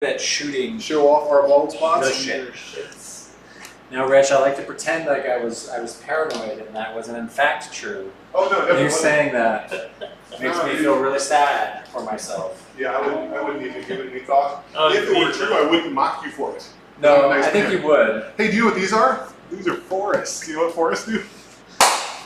at shooting. Show off our bald spots. No shit. Now, Rich, I like to pretend like I was paranoid and that wasn't in fact true. Oh no, definitely. You saying that makes me feel really sad for myself. Yeah, I wouldn't even give it any thought. If it were true, I wouldn't mock you for it. No, I think you would. Hey, do you know what these are? These are forests. Do you know what forests do?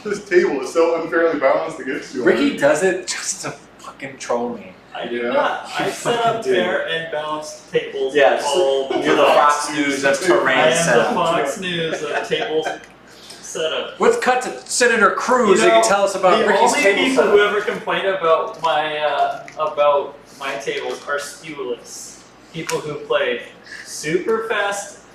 This table is so unfairly balanced against you. Ricky does it just to fucking troll me. I do not. I set up fair and balanced tables. Yeah, all you're the Fox News of terrain setup. I am the Fox News of tables setup. Let's cut to Senator Cruz. You can tell us about Ricky's table setup. The only people who ever complain about my tables are skewless. People who play super fast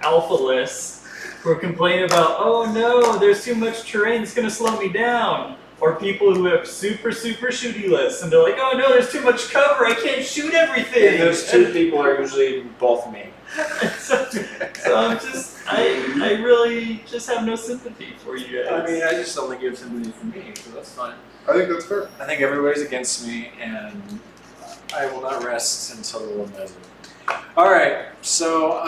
alpha lists who complain about, oh no, there's too much terrain, it's going to slow me down. Or people who have super shooty lists, and they're like, oh no, there's too much cover, I can't shoot everything. And those two people are usually both me. so I'm just, I really just have no sympathy for you guys. I mean, I just only give sympathy for me, so that's fine. I think that's fair. I think everybody's against me, and I will not rest until the one does it. All right, so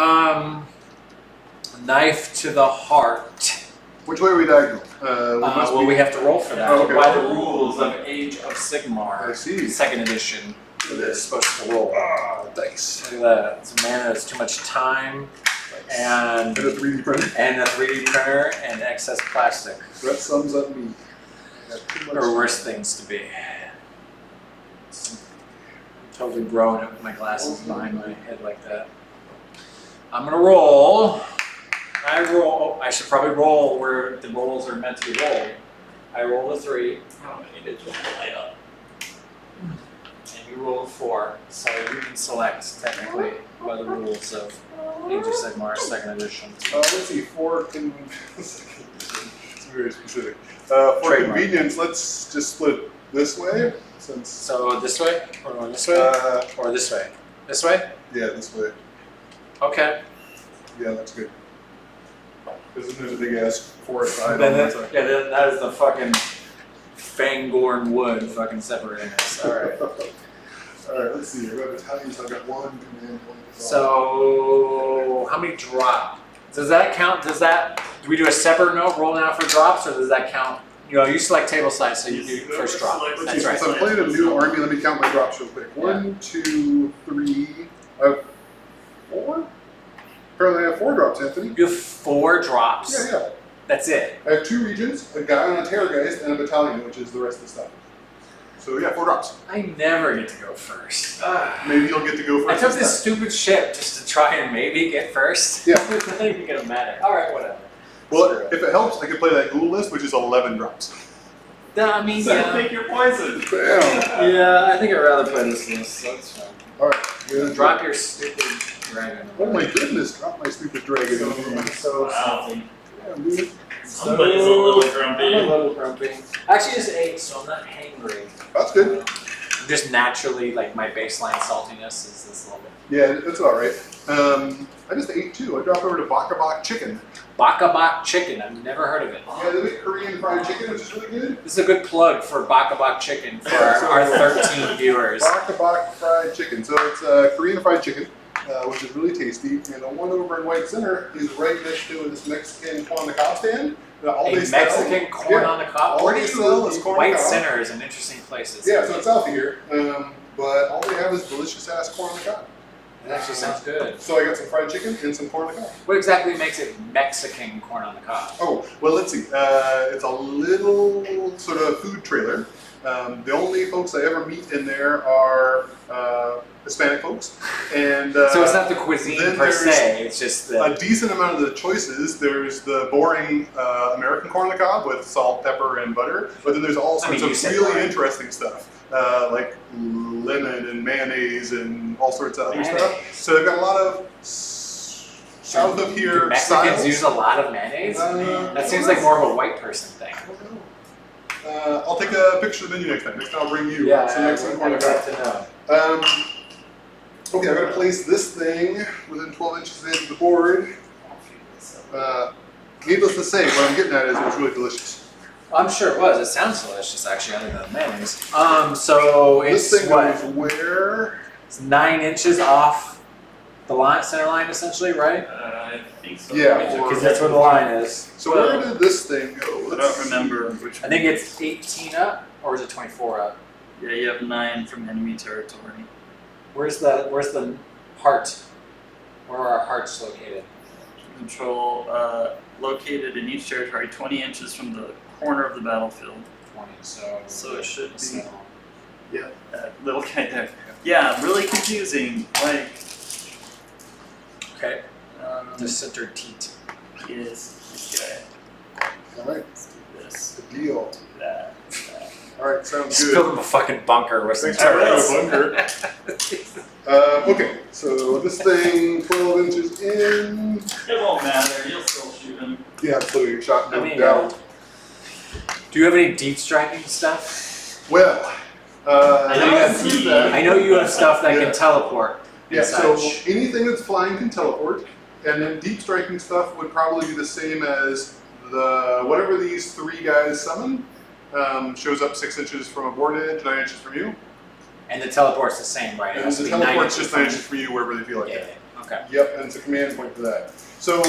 knife to the heart. Which way are we diagonal? Well, we have to roll for that. Oh, okay. By the rules of Age of Sigmar, I see. Second edition, it's supposed to roll. Ah, dice. Look at that. It's a mana that's too much time, and a 3D printer. And a 3D printer, and excess plastic. That sums up me. Or worse things to be. I'm totally growing up with my glasses behind my head like that. I'm gonna roll. I should probably roll where the rolls are meant to be rolled. I rolled a 3. Oh, I need to light up. And you roll a 4. So you can select, technically, by the rules of Age of Sigmar, Second edition. Let's see, for second edition. It's very specific. For convenience, let's just split this way. So this way? Or this way? Or this way? This way? Yeah, this way. Okay. Yeah, that's good. Because there's a big ass forest side. Then that is the fucking Fangorn wood fucking separating us. Alright. Alright, let's see. Here. Battalions, I've got 1 command point. So, how many drop? Does that count? Do we do a separate note roll now for drops, or does that count? You know, you select table size, so you do first drop. That's right. Since I'm playing a new army, let me count my drops real quick. 1, 2, 3, 4? Apparently I have 4 drops, Anthony. You have 4 drops? Yeah. That's it? I have 2 regions, a guy on a Terrorgeist, and a battalion, which is the rest of the stuff. So yeah, 4 drops. I never get to go first. Maybe you'll get to go first. I took this stupid ship just to try and maybe get first. Yeah. It's not even gonna matter. Alright, whatever. Well, if it helps, I can play that ghoul list, which is 11 drops. I mean, so I think you're poisoned. Bam. Yeah, I think I'd rather play this list, so that's fine. Alright. Drop your stupid dragon. Oh my goodness, drop my stupid dragon. So wow. Yeah, dude. Somebody's a little grumpy. I'm a little grumpy. Actually, it's 8, so I'm not hangry. That's good. Just naturally, like, my baseline saltiness is this level. Yeah, that's all right. I just ate 2. I dropped over to Baka Bak chicken. Baka Bak chicken. I've never heard of it. Yeah, they make Korean fried chicken, which is really good. This is a good plug for Baka Bak chicken for our 13 viewers. Baka Bak fried chicken. So it's Korean fried chicken, which is really tasty. And the one over in White Center is right next to this Mexican corn on the cob stand. Mexican corn on the cob? All they sell is corn on the White cob. Center is an interesting place. Yeah, so it's south of here. But all they have is delicious ass corn on the cob. It actually sounds good. So I got some fried chicken and some corn on the cob. What exactly makes it Mexican corn on the cob? Oh, well, let's see. It's a little sort of food trailer. The only folks I ever meet in there are Hispanic folks. And so it's not the cuisine per se, it's just the... A decent amount of the choices. There's the boring American corn on the cob with salt, pepper, and butter. But then there's all sorts of really interesting stuff. Like lemon and mayonnaise and all sorts of other stuff. So they've got a lot of south of here do Mexicans styles. Use a lot of mayonnaise? That seems like more of a white person thing. I'll take a picture of the menu next time. Next time I'll bring you some Mexican corn on the cob. Okay, I'm going to place this thing within 12 inches of the board. Needless to say, what I'm getting at is it was really delicious. I'm sure it was. It sounds delicious, actually, other than mayonnaise. So it's this thing what? goes where? It's 9 inches off The line, center line, essentially, right? I think so. Yeah. Because that's where the line is. So where did this thing go? I Let's don't remember see. which I think it's 18 up, or is it 24 up? Yeah, you have 9 from enemy territory. Where's the heart? Where are our hearts located? Control located in each territory 20 inches from the corner of the battlefield. 20. So it should be. So, Yeah, that little guy there. Yeah, really confusing. Like. okay. The center teat. Is this guy. All right, Let's do this. the deal. Do that. All right, sounds Just good. build him a fucking bunker with some Thanks for turrets. having a bunker. Okay, so this thing 12 inches in. It won't matter. You'll still shoot him. Yeah, absolutely. Shot no I mean, doubt. Do you have any deep striking stuff? Well, I know you have let's do T. that. I know you have stuff that Yeah. can teleport. and Yeah, so such. anything that's flying can teleport, and then deep striking stuff would probably be the same as the whatever these 3 guys summon. Shows up 6 inches from a board edge, 9 inches from you. And the teleport's the same, right? It And has to the be 9 teleport's inches just 9 from- inches for you wherever they feel like Yeah, it. yeah. Okay. Yep, and it's a command point for that. So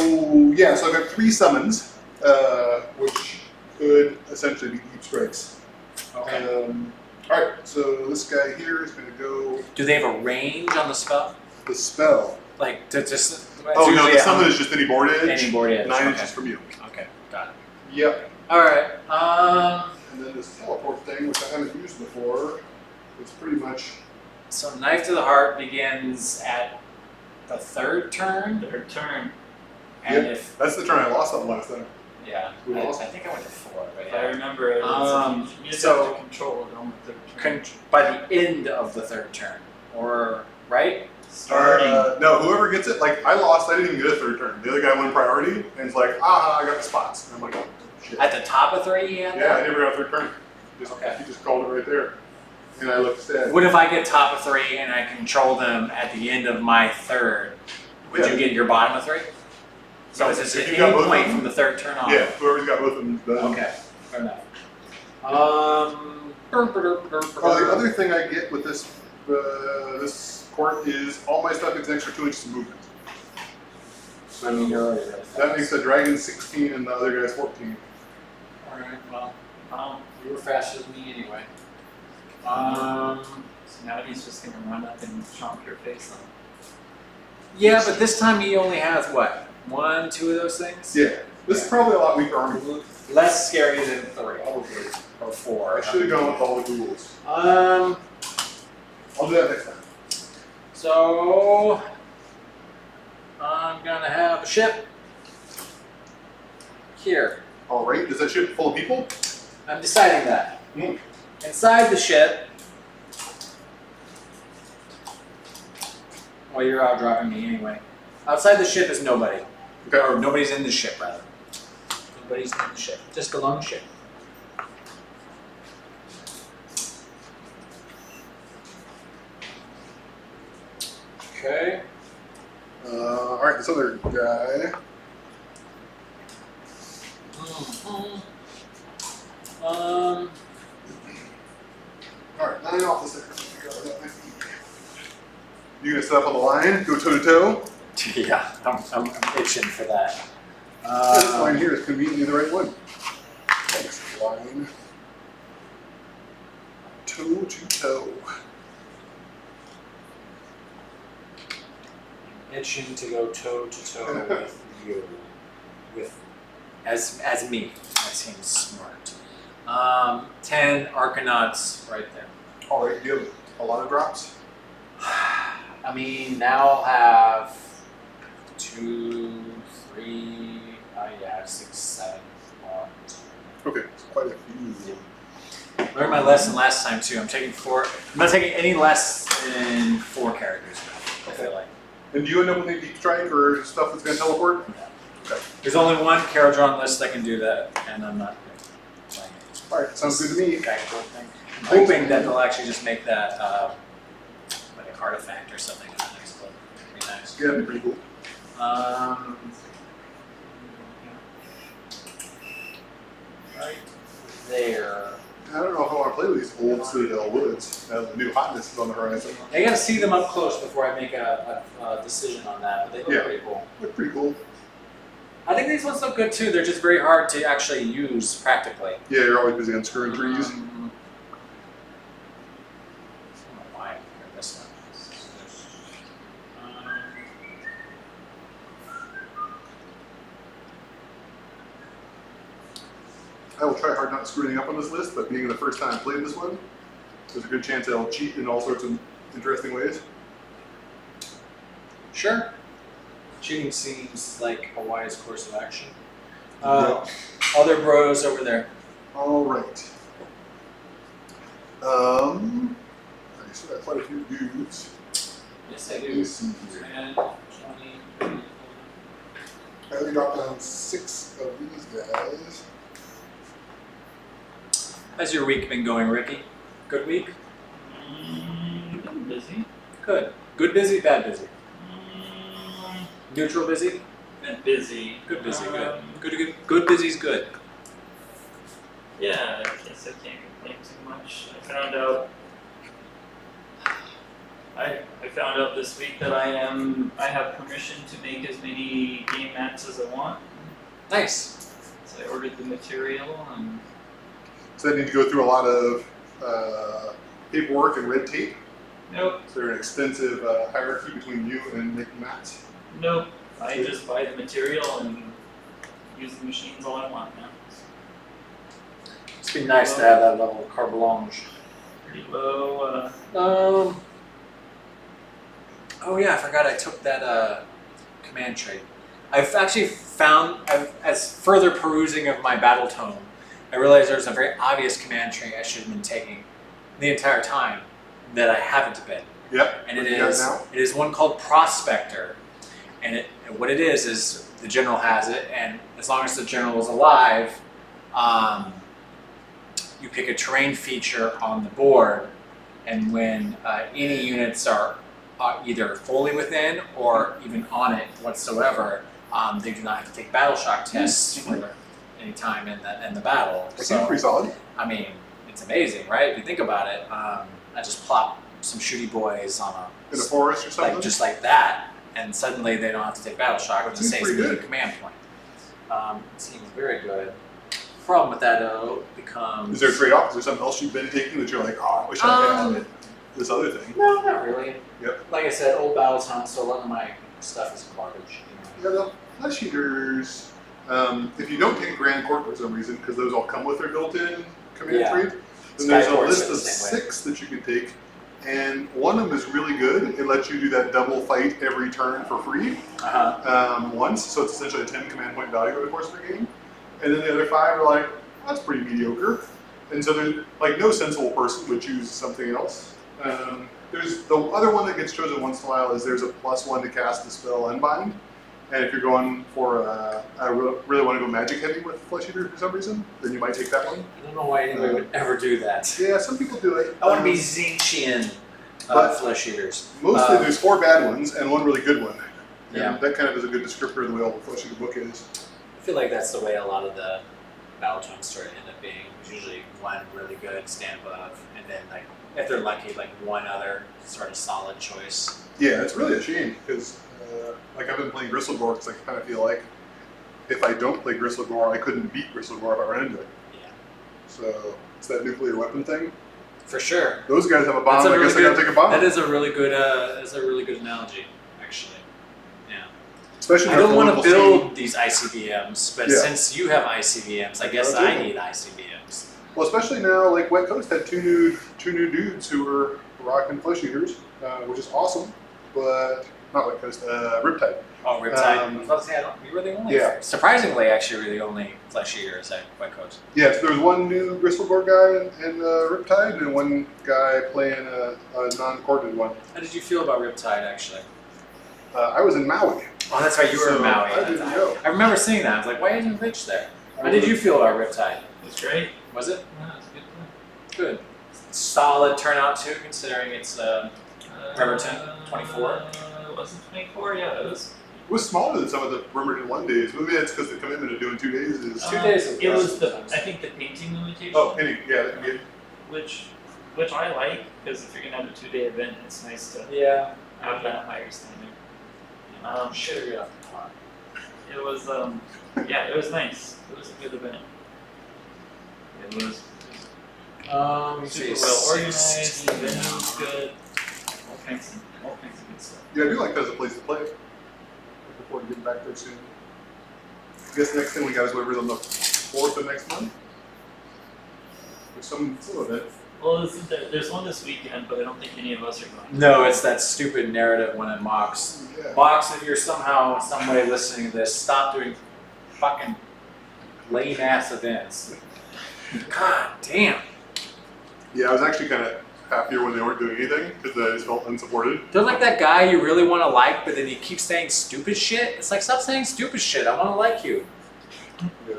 yeah, so I've got 3 summons, which could essentially be deep strikes. Okay. All right, so this guy here is going to go Do they have a range on the spell? the spell. Like to just? Oh no, usually the how- summon is just any board edge. Any board edge. 9 okay. inches from you. Okay, got it. Yep. All right. And then this teleport thing, which I haven't used before, it's pretty much So knife to the heart begins at the 3rd turn, Their turn. and Yep. if that's the turn I lost on last time. yeah, Who I else? think I went to 4, but If I yeah. remember it, you just so- have to control it on the third turn. By the end of the 3rd turn, or right? Starting. No, whoever gets it, like I lost, I didn't even get a 3rd turn. The other guy won priority, and it's like, ah, I got the spots. And I'm like, oh shit. At the top of 3, he had Yeah, I that? never got a 3rd turn. Okay. He just called it right there. And I looked sad. What if I get top of 3 and I control them at the end of my 3rd? Would Yeah. you get your bottom of 3? So is this If at you got any both of point them- from the 3rd turn on? Yeah, whoever's got both of them is done. Okay, fair enough. Oh, the other thing I get with this this court is all my stuff gets an extra 2 inches of movement. So I mean, you're already really fast. that makes the dragon 16 and the other guy's 14. Alright, well, you were faster than me anyway. So now he's just gonna run up and chomp your face on. Yeah, but this time he only has what? 1, 2 of those things? Yeah, this is probably a lot weaker army. Less scary than 3, probably. Or 4. I should have gone with all the rules. Um, I'll do that next time. so I'm gonna have a ship here. All right, is that ship full of people? I'm deciding that. Mm. Inside the ship, well, you're out dropping me anyway. Outside the ship is nobody. Okay. Or nobody's in the ship, rather. Nobody's in the ship. Just a lone ship. Okay. All right, this other guy. Um, All right, 9 off the center. You gonna step on the line, go toe to toe? yeah, I'm itching for that. This line here is conveniently the right one. Thanks, line. Toe to toe. Itching to go toe to toe with you, as me. That seems smart. 10 Arcanauts right there. All right, you have a lot of drops. I mean, now I'll have 2, 3, yeah, 6, 7, 1, 2. Okay, it's quite a few. Learned my lesson last time too. I'm taking 4. I'm not taking any less than 4 characters now, I feel like. And do you end up with any deep strike or stuff that's gonna teleport? Okay. There's only one Caradron list that can do that, and I'm not playing it. All right, sounds good to me. Guy cool thing. I'm hoping that they'll actually just make that like an artifact or something in the next book. Pretty nice. Yeah, that'd be pretty cool. Right there. I don't know if I want to play with these old Citadel Woods. Now the new hotness is on the horizon. I gotta see them up close before I make a decision on that, but they look pretty cool. They're pretty cool. I think these ones look good too. They're just very hard to actually use practically. Yeah, you're always busy unscrewing trees. I don't know why I picked this one. I will try hard not to screw anything up on this list, but being the first time I played this one, there's a good chance I'll cheat in all sorts of interesting ways. Sure. Cheating seems like a wise course of action. Other bros over there. All right. I still got quite a few dudes. Yes, I do. 10, 20. I only got down 6 of these guys. How's your week been going, Ricky? Good week? Been busy. Good. Good busy, bad busy? Neutral busy? Been busy. Good busy, good. Good busy's good. Yeah, I guess I can't complain too much. I found out this week that I have permission to make as many game mats as I want. Nice. So I ordered the material and So I need to go through a lot of paperwork and red tape. nope. Is there an extensive hierarchy between you and making mats? Nope. I just buy the material and use the machines all I want now. It's been nice to have that level of carte blanche. Pretty low. Oh yeah, I forgot I took that command trait. I've actually found, as further perusing of my battle tome, I realized there's a very obvious command trait I should have been taking the entire time that I haven't been. Yep. And it is one called Prospector. And what it is the general has it, and as long as the general is alive, you pick a terrain feature on the board, and when any units are either fully within or even on it whatsoever, they do not have to take battle shock tests for any time in the battle. That seems pretty solid. I mean, it's amazing, right? If you think about it, I just plop some shooty boys on In a forest or something? just like that, and suddenly they don't have to take battle shock, and it saves me a good. command point. It seems very good. Problem with that though becomes. Is there a trade-off? Is there something else you've been taking that you're like, oh, I wish I had this other thing? No, not really. Yep. Like I said, old battle tome, so a lot of my stuff is garbage. Yeah, the flesh eaters. If you don't take Grand Court for some reason, because those all come with their built-in command trait, then there's a list of 6 that you can take, and one of them is really good. It lets you do that double fight every turn for free once, so it's essentially a 10 command point value over the course of the game. And then the other 5 are like, that's pretty mediocre. And so there's like no sensible person would choose something else. There's the other one that gets chosen once in a while is there's a +1 to cast the spell Unbind. And if you're going for, I really want to go magic heavy with Flesh Eater for some reason, then you might take that one. I don't know why anybody would ever do that. Yeah, some people do it. I want to be Zinchian Flesh Eaters. Mostly there's 4 bad ones and 1 really good one. And Yeah. that kind of is a good descriptor of the way all the Flesh Eater book is. I feel like that's the way a lot of the battle tomes start end up being. There's usually one really good stand above, and then like if they're lucky, like one other sort of solid choice. Yeah, it's really a shame because like I've been playing Gristlegore because I kind of feel like if I don't play Gristlegore, I couldn't beat Gristlegore if I ran into it. Yeah. So it's that nuclear weapon thing. For sure. Those guys have a bomb. I guess I gotta take a bomb. That is a really good. That's a really good analogy, actually. Yeah. Especially I don't want to build these ICBMs, but since you have ICBMs, I guess I need ICBMs. Well, especially now, like Wet Coast had two new dudes who were rocking Flesh Eaters, which is awesome. But not Wet Coast, Riptide. Oh, Riptide. I was about to say, we were the only. Yeah. Surprisingly, actually, we were the only Flesh Eaters at Wet Coast. Yeah, so there was one new Gristlegore guy in Riptide, and one guy playing a non-corded one. How did you feel about Riptide, actually? I was in Maui. Oh, that's right, you were in Maui. I didn't go. I remember seeing that. I was like, why isn't Rich there? How did you feel about Riptide? It was great. Was it? Yeah, it was a good Good. Solid turnout, too, considering it's play. Bremerton, 24. Was it 24? Yeah, it was It was smaller than some of the Perimeter 1 days. Maybe that's because the commitment of doing 2 days is... 2 days is It was sometimes. I think the painting limitation. Oh, yeah. Which I like, because if you're gonna have a 2-day event, it's nice to Yeah. have that higher standard. Shit, you're off the clock. It was yeah, it was nice. It was a good event. It was super well organized. The venue was good. All kinds of good stuff. Yeah, I do like that as a place to play. Looking forward to getting back there soon. I guess the next thing we got is whatever's on the 4th of next month. There's some event. Well, there's one this weekend, but I don't think any of us are going. No, it's that stupid narrative when it mocks. Yeah. Mox, if you're somehow, some way listening to this, stop doing fucking lame ass events. God damn. Yeah, I was actually kind of happier when they weren't doing anything because I just felt unsupported. They're like that guy you really want to like, but then you keep saying stupid shit. It's like, stop saying stupid shit. I want to like you. Yeah.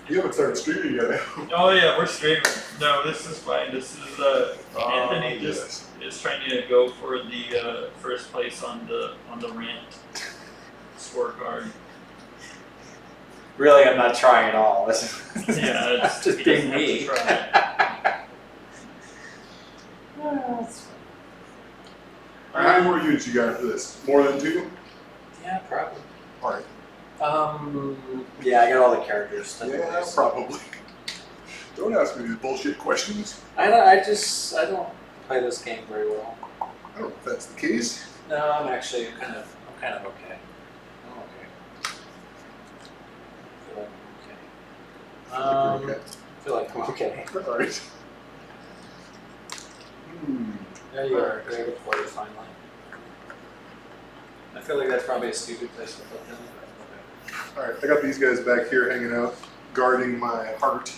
You haven't started streaming yet. Oh yeah, we're streaming. No, this is fine. This is Anthony just is trying to go for the first place on the rant scorecard. Really, I'm not trying at all. Yeah, it's just being me. How many more units you got after this? More than 2? Yeah, probably. Alright. Yeah, I got all the characters. Yeah, probably. Don't ask me these bullshit questions. I don't play this game very well. I don't know if that's the case. No, I'm kind of okay. I'm okay. I feel like I'm okay. Alright. There you are. There you go, finally. I feel like that's probably a stupid place to put them. Alright, I got these guys back here hanging out, guarding my heart.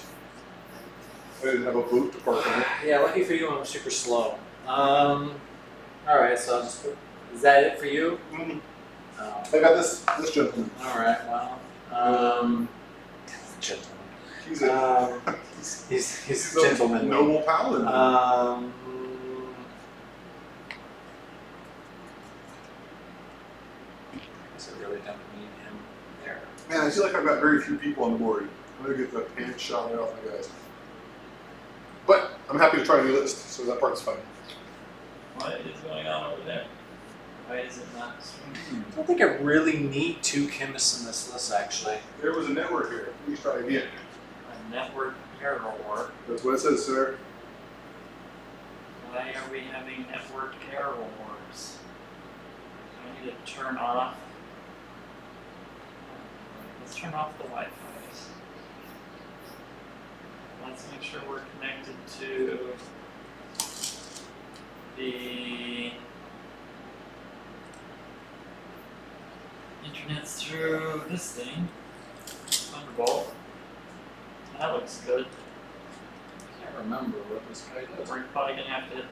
I didn't have a boot to park on it. Yeah, lucky for you, I'm super slow. Alright, so I'll just put, is that it for you? Mm-hmm. Oh. I got this gentleman. Alright, well, gentleman. He's He's a gentleman. Noble paladin. So I really don't need him there. Man, I feel like I've got very few people on the board. I'm gonna get the pants shot right off my guys. But I'm happy to try a new list, so that part's fun. What is going on over there? Why is it not? I don't think I really need 2 chemists in this list, actually. There was a network here. Please try again. A network error. That's what it says, sir. Why are we having network errors? I need to turn off. Let's turn off the Wi-Fi. Let's make sure we're connected to the internet's through this thing. Thunderbolt. That looks good. I can't remember what this guy does. We're probably gonna have to hit